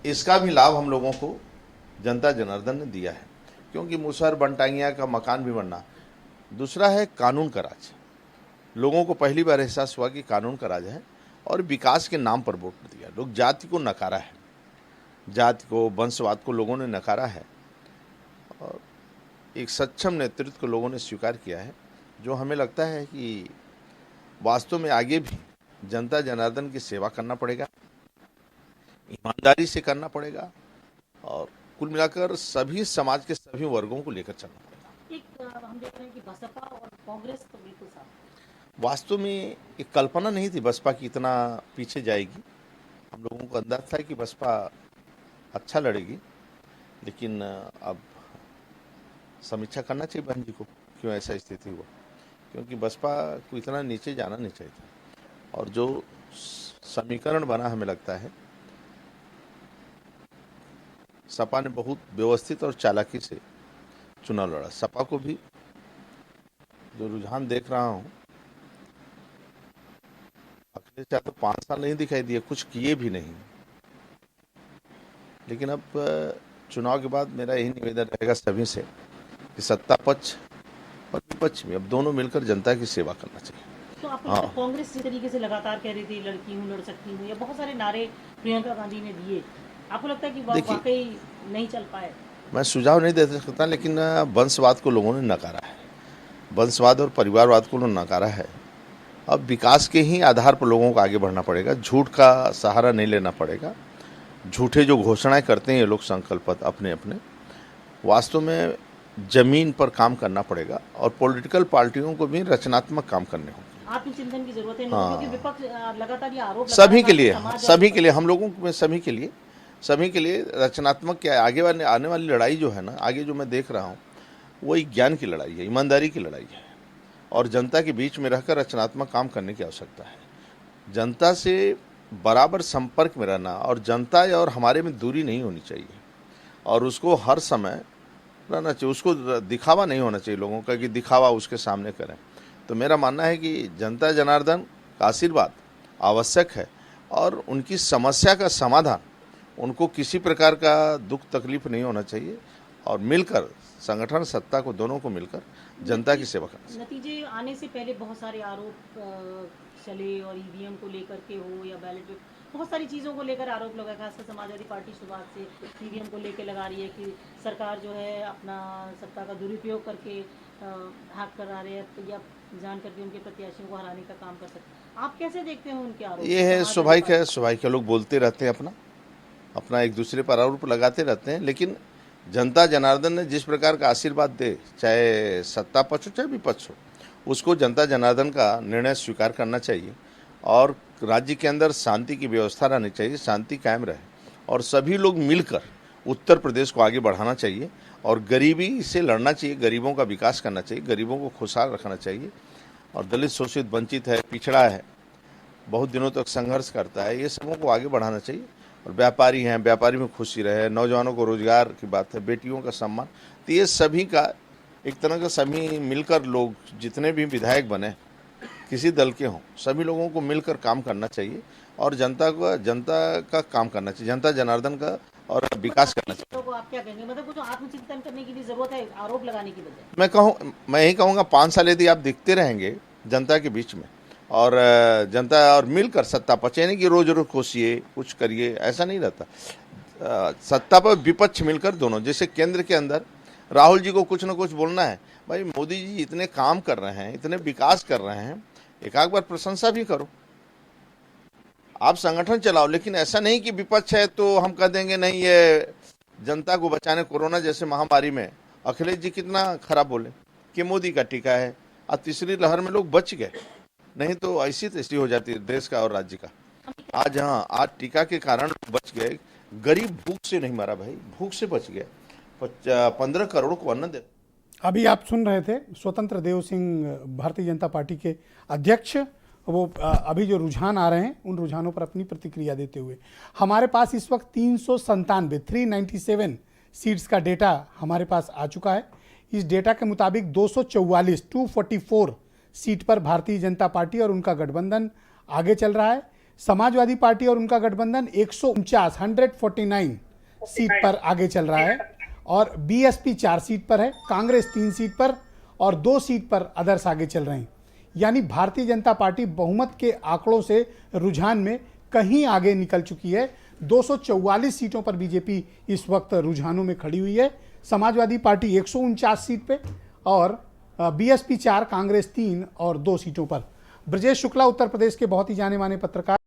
इसका भी लाभ हम लोगों को जनता जनार्दन ने दिया है, क्योंकि मुसहर बनटांगिया का मकान भी बनना। दूसरा है कानून का राज। लोगों को पहली बार एहसास हुआ कि कानून का राज है और विकास के नाम पर वोट दिया। लोग जाति को नकारा है, जाति को, वंशवाद को लोगों ने नकारा है और एक सक्षम नेतृत्व को लोगों ने स्वीकार किया है, जो हमें लगता है कि वास्तव में आगे भी जनता जनार्दन की सेवा करना पड़ेगा, ईमानदारी से करना पड़ेगा और कुल मिलाकर सभी समाज के सभी वर्गों को लेकर चलना पड़ेगा। हम देख रहे हैं कि बसपा और कांग्रेस तो बिल्कुल साथ। वास्तव में एक कल्पना नहीं थी बसपा की इतना पीछे जाएगी। हम लोगों को अंदाज था कि बसपा अच्छा लड़ेगी, लेकिन अब समीक्षा करना चाहिए बहन जी को, क्यों ऐसा स्थिति हुआ, क्योंकि बसपा को इतना नीचे जाना नहीं चाहिए था। और जो समीकरण बना, हमें लगता है सपा ने बहुत व्यवस्थित और चालाकी से चुनाव लड़ा। सपा को भी जो रुझान देख रहा हूं, अखिलेश यादव 5 साल नहीं दिखाई दिए, कुछ किए भी नहीं। लेकिन अब चुनाव के बाद मेरा यही निवेदन रहेगा सभी से कि सत्ता पक्ष और विपक्ष में अब दोनों मिलकर जनता की सेवा करना चाहिए। तो आपको लगता है कांग्रेस जिस तरीके से लगातार कह रही थी लड़की हूँ, लड़ सकती हूँ, या बहुत सारे नारे प्रियंका गांधी ने दिए, आपको लगता है कि वाकई नहीं चल पाए? मैं सुझाव नहीं दे सकता, लेकिन वंशवाद को लोगों ने नकारा है, वंशवाद और परिवारवाद को उन्होंने नकारा है। अब विकास के ही आधार पर लोगों को आगे बढ़ना पड़ेगा, झूठ का सहारा नहीं लेना पड़ेगा। झूठे जो घोषणाएं करते हैं ये लोग संकल्प अपने अपने, वास्तव में जमीन पर काम करना पड़ेगा और पॉलिटिकल पार्टियों को भी रचनात्मक काम करने होंगे। आत्मचिंतन की जरूरत है, क्योंकि विपक्ष लगातार ये आरोप सभी के लिए, हम लोगों में सभी के लिए रचनात्मक क्या है, आगे आने वाली लड़ाई जो है ना, आगे जो मैं देख रहा हूँ वो एक ज्ञान की लड़ाई है, ईमानदारी की लड़ाई है और जनता के बीच में रहकर रचनात्मक काम करने की आवश्यकता है। जनता से बराबर संपर्क में रहना और जनता और हमारे में दूरी नहीं होनी चाहिए और उसको हर समय रहना चाहिए। उसको दिखावा नहीं होना चाहिए लोगों का कि दिखावा उसके सामने करें। तो मेरा मानना है कि जनता जनार्दन का आशीर्वाद आवश्यक है और उनकी समस्या का समाधान, उनको किसी प्रकार का दुख तकलीफ नहीं होना चाहिए और मिलकर संगठन सत्ता को, दोनों को मिलकर जनता की सेवा करना। नतीजे आने से पहले बहुत सारे आरोप चले और ईवीएम को लेकर के हो या बैलेट, बहुत सारी चीज़ों को लेकर आरोप लगा, खासकर समाजवादी पार्टी शुरुआत से ईवीएम को लेकर लगा रही है कि सरकार जो है अपना सत्ता का दुरुपयोग करके हैक करा रहे हैं या जान करके उनके प्रत्याशियों को हराने का काम कर सकते हैं। आप कैसे देखते हैं उनके आरोप? ये है स्वाभाविक है, लोग बोलते रहते हैं, अपना एक दूसरे पर आरोप लगाते रहते हैं, लेकिन जनता जनार्दन ने जिस प्रकार का आशीर्वाद दे, चाहे सत्ता पक्ष हो चाहे विपक्ष हो, उसको जनता जनार्दन का निर्णय स्वीकार करना चाहिए और राज्य के अंदर शांति की व्यवस्था रहनी चाहिए, शांति कायम रहे और सभी लोग मिलकर उत्तर प्रदेश को आगे बढ़ाना चाहिए और गरीबी से लड़ना चाहिए, गरीबों का विकास करना चाहिए, गरीबों को खुशहाल रखना चाहिए। और दलित, शोषित, वंचित है, पिछड़ा है, बहुत दिनों तक संघर्ष करता है, ये सबों को आगे बढ़ाना चाहिए। और व्यापारी हैं, व्यापारी में खुशी रहे, नौजवानों को रोजगार की बात है, बेटियों का सम्मान, तो ये सभी का एक तरह का सभी मिलकर लोग, जितने भी विधायक बने किसी दल के हों, सभी लोगों को मिलकर काम करना चाहिए और जनता का काम करना चाहिए, जनता जनार्दन का और विकास करना चाहिए। तो आप क्या कहेंगे, मतलब कुछ आत्मचिंतन करने की भी जरूरत है आरोप लगाने की बजाय? मैं यही कहूँगा 5 साल यदि आप दिखते रहेंगे जनता के बीच में और जनता और मिलकर सत्ता पक्ष, यानी कि रोज रोज कोसिए, कुछ करिए, ऐसा नहीं रहता। सत्ता पर विपक्ष मिलकर दोनों, जैसे केंद्र के अंदर राहुल जी को कुछ ना कुछ बोलना है, भाई मोदी जी इतने काम कर रहे हैं, इतने विकास कर रहे हैं, एक आध बार प्रशंसा भी करो, आप संगठन चलाओ। लेकिन ऐसा नहीं कि विपक्ष है तो हम कह देंगे नहीं, ये जनता को बचाने, कोरोना जैसे महामारी में अखिलेश जी कितना खराब बोले कि मोदी का टीका है और तीसरी लहर में लोग बच गए, नहीं तो ऐसी तैसी हो जाती है देश का और राज्य का। आज आज टीका के कारण बच गए, गरीब भूख से नहीं मरा भाई, भूख से बच गए, 15 करोड़ को अन्न दे। अभी आप सुन रहे थे स्वतंत्र देव सिंह, भारतीय जनता पार्टी के अध्यक्ष। वो अभी जो रुझान आ रहे हैं उन रुझानों पर अपनी प्रतिक्रिया देते हुए, हमारे पास इस वक्त 397 सीट्स का डेटा हमारे पास आ चुका है। इस डेटा के मुताबिक 244 सीट पर भारतीय जनता पार्टी और उनका गठबंधन आगे चल रहा है। समाजवादी पार्टी और उनका गठबंधन 149 सीट पर आगे चल रहा है और बीएसपी 4 सीट पर है, कांग्रेस 3 सीट पर और 2 सीट पर अदर्स आगे चल रहे हैं। यानी भारतीय जनता पार्टी बहुमत के आंकड़ों से रुझान में कहीं आगे निकल चुकी है। 244 सीटों पर बीजेपी इस वक्त रुझानों में खड़ी हुई है। समाजवादी पार्टी 149 सीट पे और बीएसपी 4, कांग्रेस 3 और 2 सीटों पर। ब्रजेश शुक्ला उत्तर प्रदेश के बहुत ही जाने माने पत्रकार।